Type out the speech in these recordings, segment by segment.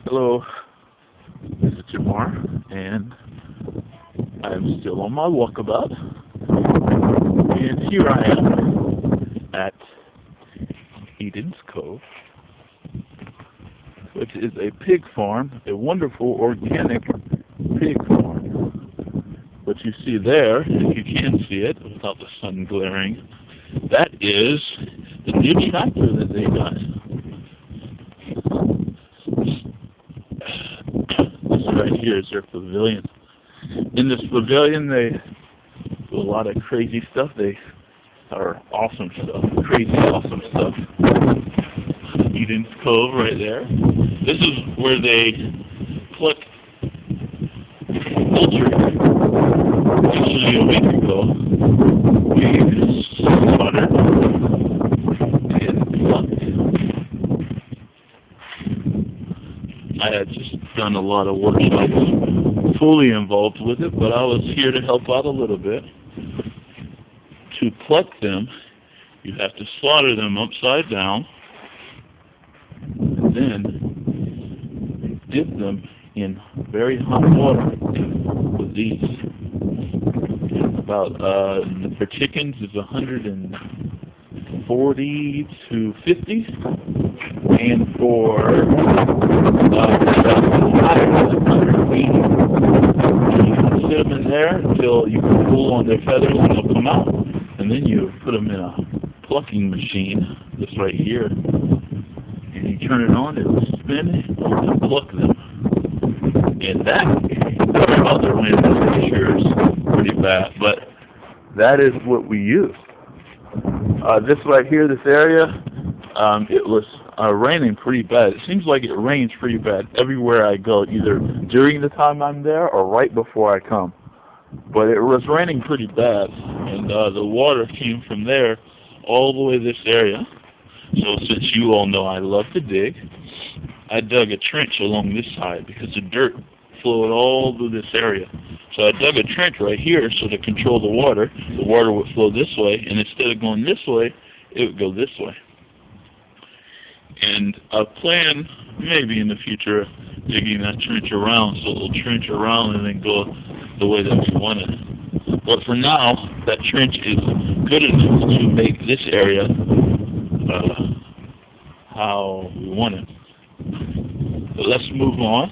Hello, this is Jamar, and I'm still on my walkabout, and here I am at Eden's Cove, which is a pig farm, a wonderful organic pig farm. What you see there, if you can see it without the sun glaring, that is the new tractor that they got. Right here is their pavilion. In this pavilion, they do a lot of crazy stuff. They are awesome stuff, crazy awesome stuff. Eden's Cove right there. This is where they pluck poultry. Actually, a week ago, we slaughtered and plucked. I had just done a lot of workshops, fully involved with it, but I was here to help out a little bit. To pluck them, you have to slaughter them upside down, and then dip them in very hot water with these. About for chickens is 140 to 50, and for 180. You sit them in there until you can pull on their feathers and they'll come out, and then you put them in a plucking machine, this right here, and you turn it on, it'll spin, and pluck them. And that, sorry about the wind, this picture is pretty bad, but that is what we use. This right here, this area, it was raining pretty bad. It seems like it rains pretty bad everywhere I go, either during the time I'm there or right before I come. But it was raining pretty bad, and the water came from there all the way this area. So since you all know I love to dig, I dug a trench along this side because the dirt flowed all through this area. So I dug a trench right here so to control the water would flow this way, and instead of going this way, it would go this way. And I plan, maybe in the future, digging that trench around, so it'll trench around and then go the way that we want it. But for now, that trench is good enough to make this area how we want it. But let's move on.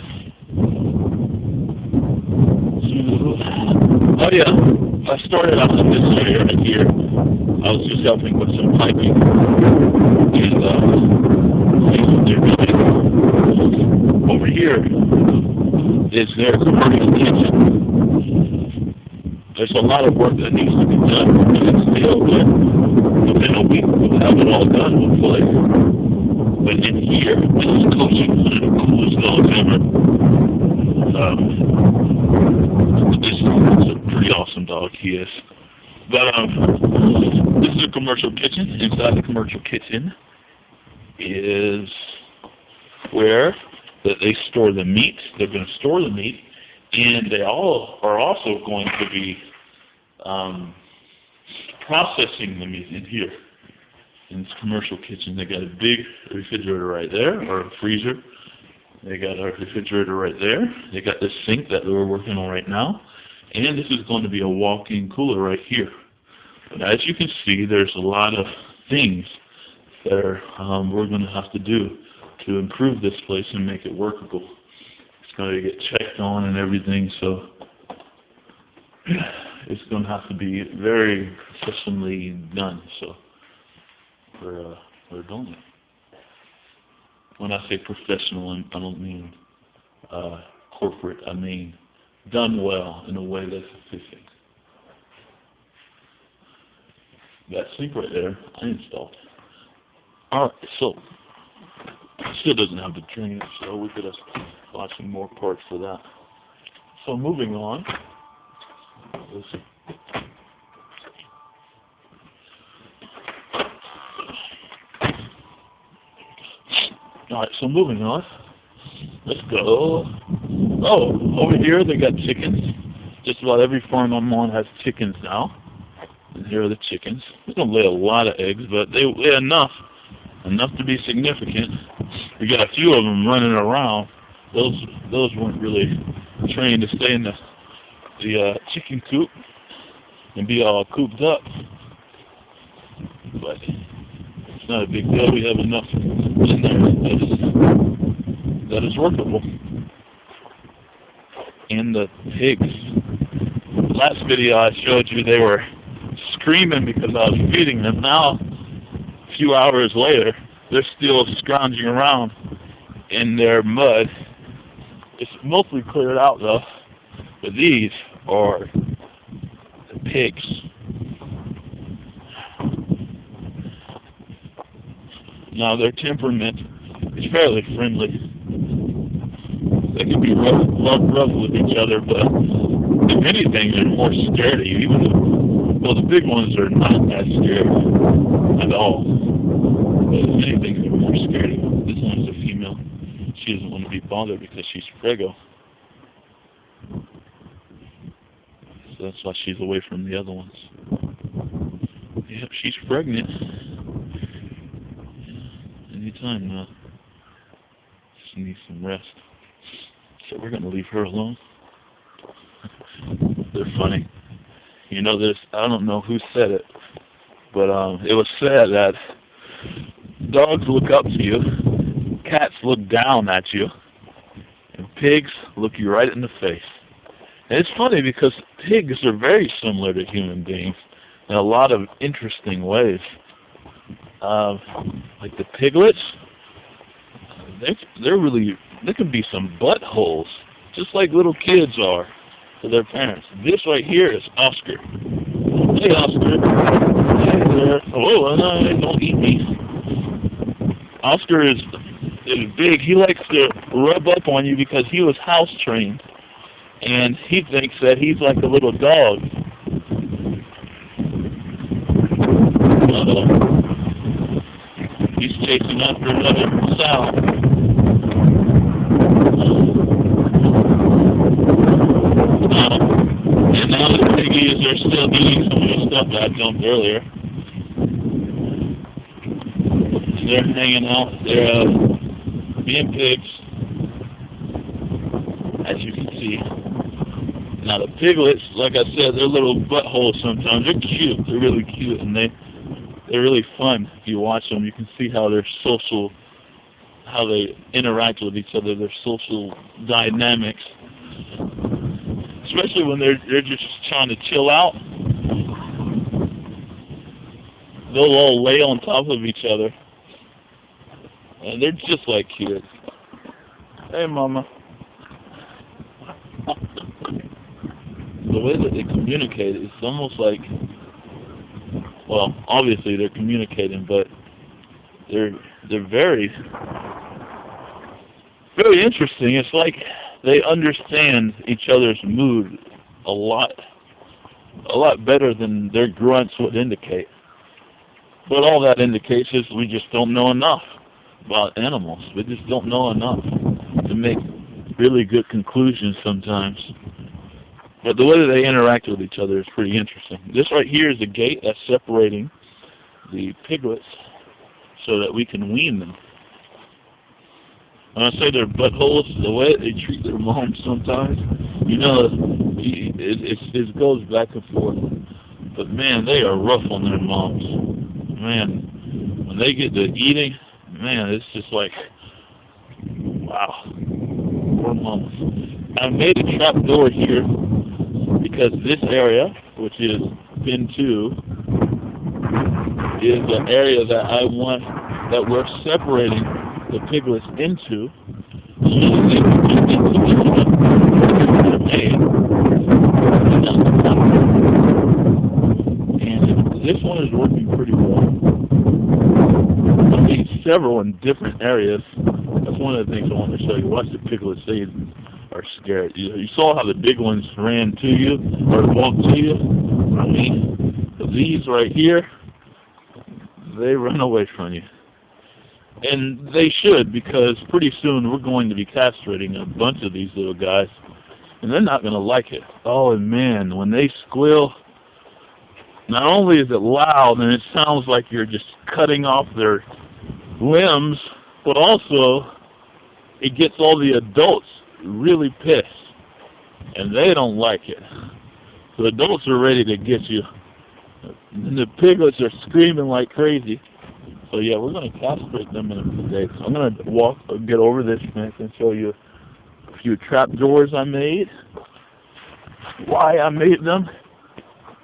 Oh yeah, I started out in this area right here. I was just helping with some piping, and see what they're doing. Over here is their commercial kitchen. There's a lot of work that needs to be done, and it's still good. Within a week, we'll have it all done, hopefully. But in here, this is Cove, one of the coolest dogs ever. This is a pretty awesome dog, he is. But this is a commercial kitchen. Inside the commercial kitchen is where that they store the meat. They're going to store the meat, and they all are also going to be processing the meat in here. In this commercial kitchen, they got a big refrigerator right there, or a freezer. They got a refrigerator right there. They got this sink that we're working on right now. And this is going to be a walk-in cooler right here. But as you can see, there's a lot of things that are, we're going to have to do to improve this place and make it workable. It's going to get checked on and everything, so it's going to have to be very professionally done. So we're doing it. When I say professional, I don't mean corporate. I mean done well in a way that's efficient. That sink right there, I installed. Alright, so it still doesn't have the drainage, so we could have bought some more parts for that. So moving on. Let's see. Alright, so moving on. Let's go. Oh, over here they got chickens. Just about every farm I'm on has chickens now. And here are the chickens. They don't lay a lot of eggs, but they enough to be significant. We got a few of them running around, those weren't really trained to stay in the chicken coop and be all cooped up. But it's not a big deal. We have enough in there that is workable. And the pigs. Last video I showed you, they were screaming because I was feeding them. Now, a few hours later, they're still scrounging around in their mud. It's mostly cleared out though, but these are the pigs. Now their temperament is fairly friendly. They can be rough with each other, but if anything, they're more scared of you. Even though, the big ones are not that scared at all. But if anything, they're more scared of you. This one's a female. She doesn't want to be bothered because she's preggo. So that's why she's away from the other ones. Yep, she's pregnant. Anytime now. She needs some rest. So we're going to leave her alone. They're funny. You know this, I don't know who said it, but it was said that dogs look up to you, cats look down at you, and pigs look you right in the face. And it's funny because pigs are very similar to human beings in a lot of interesting ways. Like the piglets, they can be some buttholes, just like little kids are to their parents. This right here is Oscar. Hey Oscar. Hey there. Oh, no, don't eat me. Oscar is big. He likes to rub up on you because he was house trained. And he thinks that he's like a little dog. He's chasing after another sow. And now the piggies are still eating some of the stuff that I dumped earlier. They're hanging out. They're being pigs, as you can see. Now the piglets, like I said, they're little buttholes sometimes. They're cute. They're really cute, and they're really fun. If you watch them, you can see how they're social, how they interact with each other, their social dynamics. Especially when they're just trying to chill out. They'll all lay on top of each other. And they're just like kids. Hey, Mama. The way that they communicate is almost like, well, obviously they're communicating, but they're very, very interesting. It's like they understand each other's mood a lot better than their grunts would indicate. But all that indicates is we just don't know enough about animals. We just don't know enough to make really good conclusions sometimes. But the way that they interact with each other is pretty interesting. This right here is the gate that's separating the piglets so that we can wean them. When I say they're buttholes, the way they treat their moms sometimes, you know, it goes back and forth. But man, they are rough on their moms. Man, when they get to eating, man, it's just like, wow, poor mamas. I made a trap door here because this area, which is bin 2, is the area that I want, that we're separating the piglets into, so that they can get into the made. And this one is working pretty well. I made several in different areas. That's one of the things I want to show you. Watch the piglets. They are scared. You saw how the big ones ran to you, or walked to you. I mean, these right here, they run away from you. And they should, because pretty soon we're going to be castrating a bunch of these little guys, and they're not going to like it. Oh, man, when they squeal, not only is it loud and it sounds like you're just cutting off their limbs, but also it gets all the adults really pissed, and they don't like it. The adults are ready to get you, and the piglets are screaming like crazy. So yeah, we're going to castrate them in a few days. I'm going to get over this fence and show you a few trap doors I made, why I made them,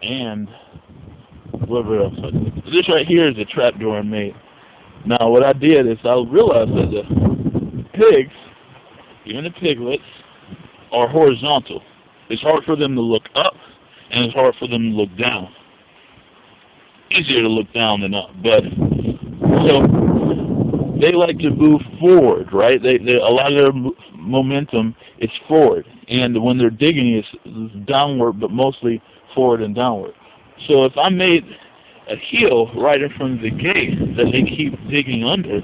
and whatever else I did. This right here is a trap door I made. Now what I did is I realized that the pigs, even the piglets, are horizontal. It's hard for them to look up, and it's hard for them to look down. Easier to look down than up, but so they like to move forward, right? A lot of their momentum is forward, and when they're digging, it's downward, but mostly forward and downward. So if I made a hill right in front of the gate that they keep digging under,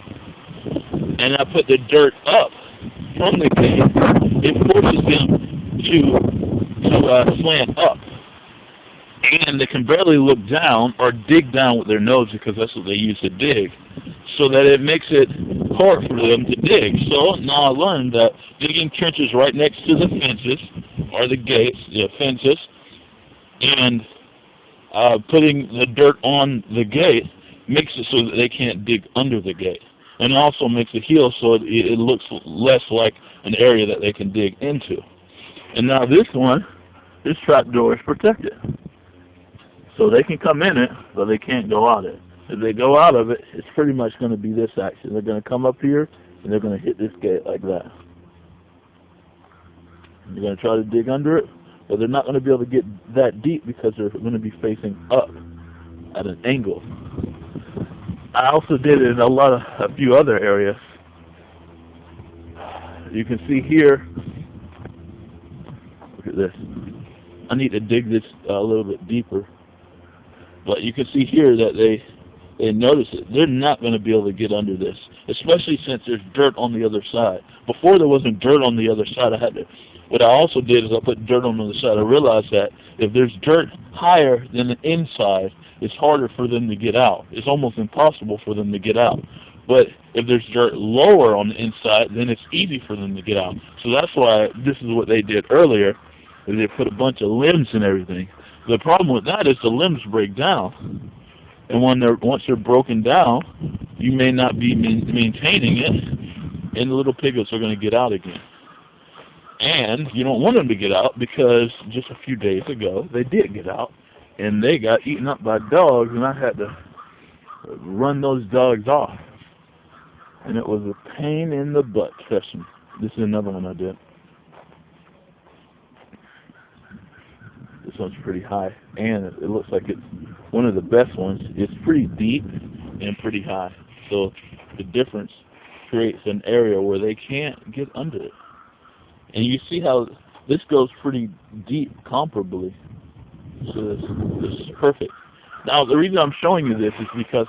and I put the dirt up from the gate, it forces them to slant up. And they can barely look down or dig down with their nose because that's what they use to dig, so that it makes it hard for them to dig. So now I learned that digging trenches right next to the fences, or the gates, the fences, and putting the dirt on the gate makes it so that they can't dig under the gate. And it also makes it heal so it looks less like an area that they can dig into. And now this trap door is protected. So they can come in it, but they can't go out it. If they go out of it, it's pretty much going to be this action. They're going to come up here, and they're going to hit this gate like that. They're going to try to dig under it, but they're not going to be able to get that deep because they're going to be facing up at an angle. I also did it in a few other areas. You can see here, look at this. I need to dig this a little bit deeper. But you can see here that they notice it. They're not going to be able to get under this, especially since there's dirt on the other side. Before there wasn't dirt on the other side. What I also did is I put dirt on the other side. I realized that if there's dirt higher than the inside, it's harder for them to get out. It's almost impossible for them to get out. But if there's dirt lower on the inside, then it's easy for them to get out. So that's why this is what they did earlier, is they put a bunch of limbs and everything. The problem with that is the limbs break down, and once they're broken down, you may not be maintaining it, and the little piglets are going to get out again. And you don't want them to get out because just a few days ago they did get out, and they got eaten up by dogs, and I had to run those dogs off, and it was a pain in the butt, trust me. This is another one I did. This one's pretty high, and it looks like it's one of the best ones. It's pretty deep and pretty high, so the difference creates an area where they can't get under it. And you see how this goes pretty deep comparably. So this is perfect. Now, the reason I'm showing you this is because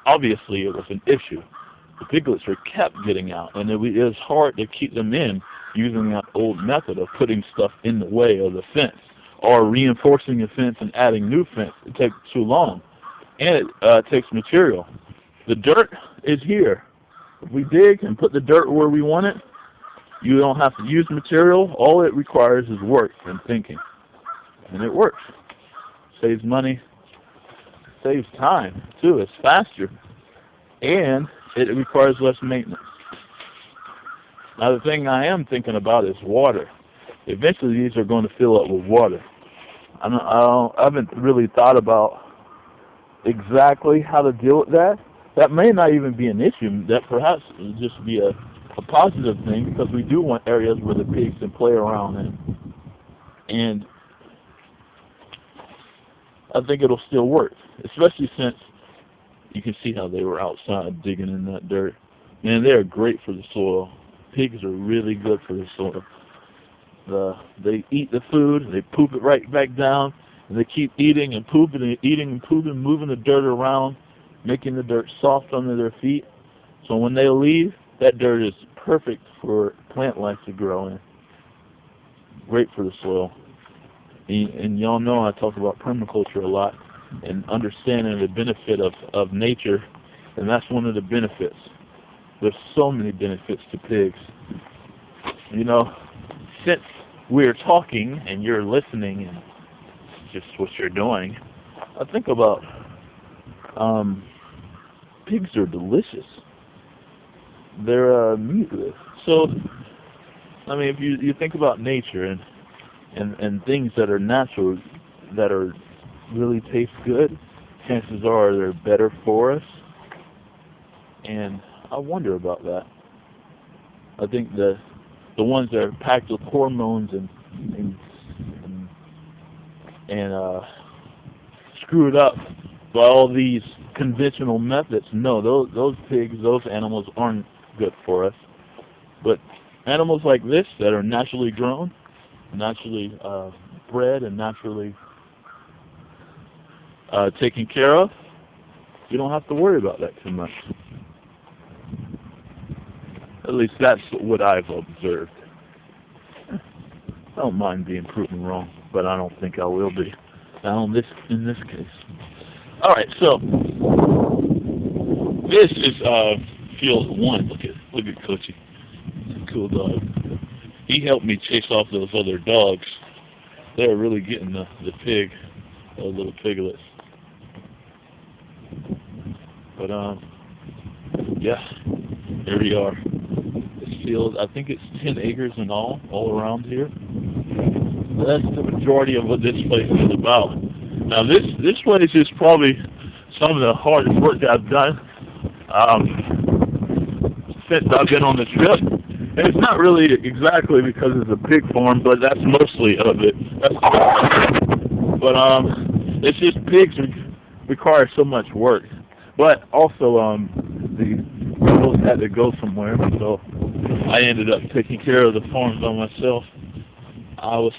obviously it was an issue. The piglets were kept getting out, and it was hard to keep them in using that old method of putting stuff in the way of the fence, or reinforcing the fence and adding new fence. It takes too long, and it takes material. The dirt is here. If we dig and put the dirt where we want it, you don't have to use material. All it requires is work and thinking, and it works. Saves money, saves time too. It's faster, and it requires less maintenance. Now the thing I am thinking about is water. Eventually these are going to fill up with water. I haven't really thought about exactly how to deal with that. That may not even be an issue. That perhaps will just be a positive thing, because we do want areas where the pigs can play around in. And I think it'll still work, especially since you can see how they were outside digging in that dirt. Man, they are great for the soil. Pigs are really good for the soil. They eat the food, they poop it right back down, and they keep eating and pooping and eating and pooping, moving the dirt around, making the dirt soft under their feet. So when they leave, that dirt is perfect for plant life to grow in. Great for the soil. And y'all know I talk about permaculture a lot and understanding the benefit of nature, and that's one of the benefits. There's so many benefits to pigs. You know, since we're talking and you're listening and just what you're doing, I think about pigs are delicious. They're meatless. So, I mean, if you think about nature and things that are natural, that are really taste good, chances are they're better for us. And I wonder about that. I think the ones that are packed with hormones and screwed up by all these conventional methods, no, those pigs, those animals aren't good for us. But animals like this that are naturally grown, naturally bred, and naturally taken care of, you don't have to worry about that too much. At least that's what I've observed. I don't mind being proven wrong, but I don't think I will be. Now in this case. All right, so this is field 1. Look at Coachy. Cool dog. He helped me chase off those other dogs. They're really getting the pig, those little piglets. But yeah, here we are. This field, I think it's 10 acres in all around here. That's the majority of what this place is about. Now this place is probably some of the hardest work that I've done since I've been on the trip. And it's not really exactly because it's a pig farm, but that's mostly of it. But it's just pigs require so much work. But also the girls had to go somewhere, so I ended up taking care of the farm by myself. I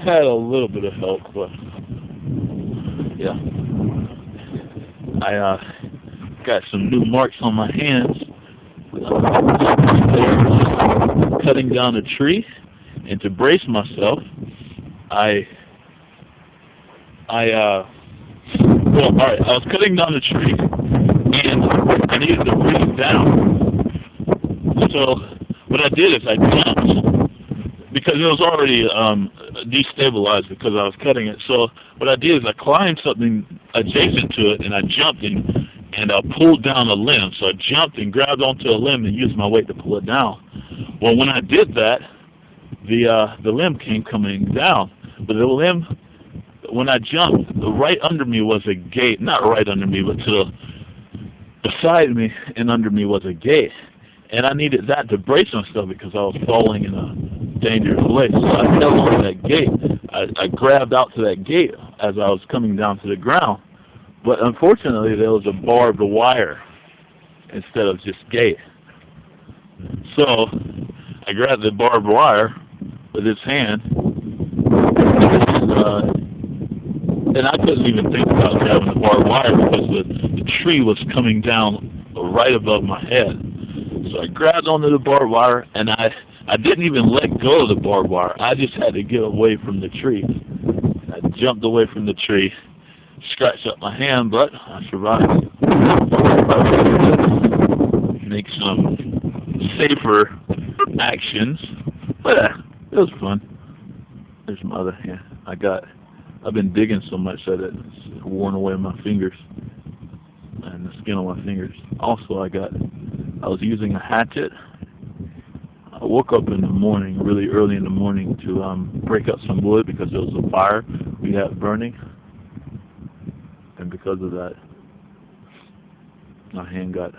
had a little bit of help, but yeah, I got some new marks on my hands. Cutting down a tree, and to brace myself, I was cutting down a tree, and I needed to bring it down. So what I did is I jumped, because it was already destabilized because I was cutting it. So what I did is I climbed something adjacent to it, and I jumped and I pulled down a limb. So I jumped and grabbed onto a limb and used my weight to pull it down. Well, when I did that, the limb came coming down. But the limb, when I jumped, right under me was a gate. Not right under me, but beside me and under me was a gate. And I needed that to brace myself because I was falling in a dangerous place. So I held on to that gate. I grabbed out to that gate as I was coming down to the ground. But unfortunately, there was a barbed wire instead of just gate. So I grabbed the barbed wire with his hand, and I couldn't even think about grabbing the barbed wire because the tree was coming down right above my head. So I grabbed onto the barbed wire, and I didn't even let go of the barbed wire. I just had to get away from the tree. I jumped away from the tree, scratched up my hand, but I survived. Make some safer actions, but it was fun. There's my other hand. I've been digging so much that it's worn away my fingers and the skin on my fingers. Also, I was using a hatchet. I woke up in the morning, really early in the morning, to break up some wood because there was a fire we had burning. And because of that, my hand got,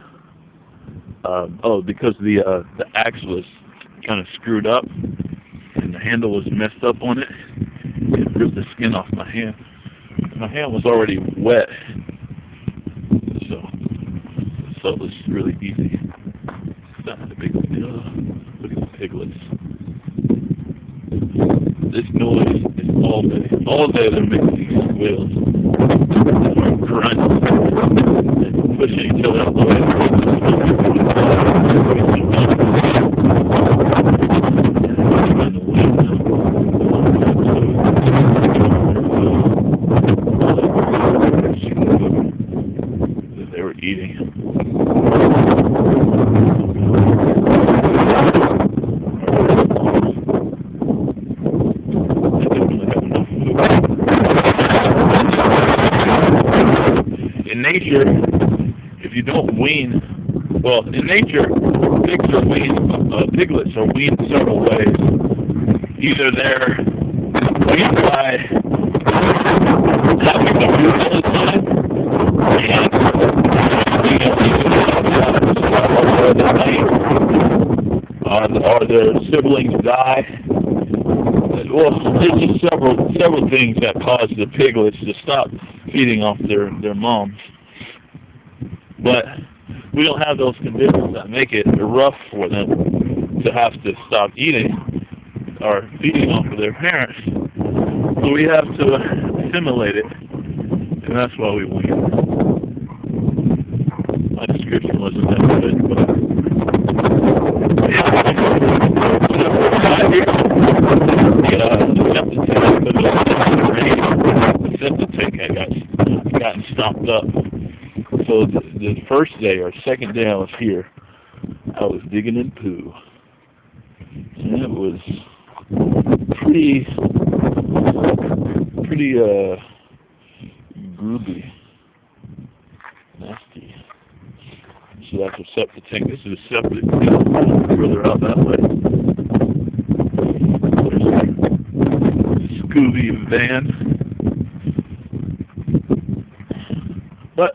because the axe was kind of screwed up and the handle was messed up on it, it ripped the skin off my hand. My hand was already wet, so it was really easy. Not a big deal. Look at the piglets. This noise is all day. All day they're making these squeals. They're grunting and pushing each other out the way. They were eating. wean. Well, in nature, piglets are weaned several ways. Either they're weaned by having to move all the time, and or their siblings die. Well, there's just several things that cause the piglets to stop feeding off their moms. But we don't have those conditions that make it rough for them to have to stop eating or feeding off of their parents. So we have to assimilate it, and that's why we wean. My description wasn't that good, but the septic tank had gotten stopped up. So the first day or second day I was here, I was digging in poo, and it was pretty grooby, nasty. So that's a septic tank. This is a septic tank further out that way. There's a Scooby van. But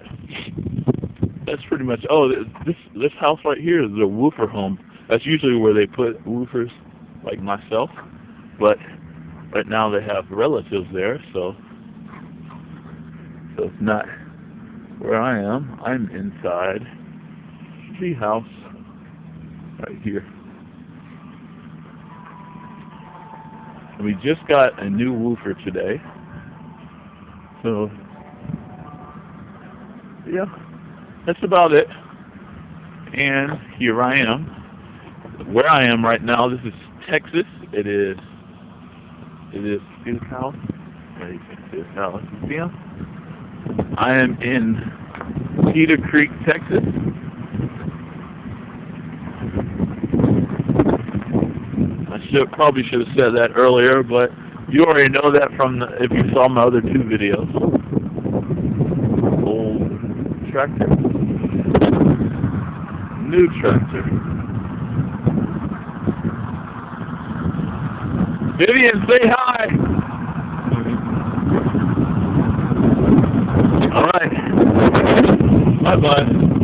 that's pretty much. Oh, this house right here is a woofer home. That's usually where they put woofers like myself. But right now they have relatives there, so it's not where I am. I'm inside the house right here. We just got a new woofer today, so yeah, that's about it. And here I am, where I am right now. This is Texas. It is Cedar Creek. There you can see it now. See him? I am in Cedar Creek, Texas. Probably should have said that earlier, but you already know that from if you saw my other two videos. Old tractor. New tractor. Vivian, say hi! Alright. Bye-bye.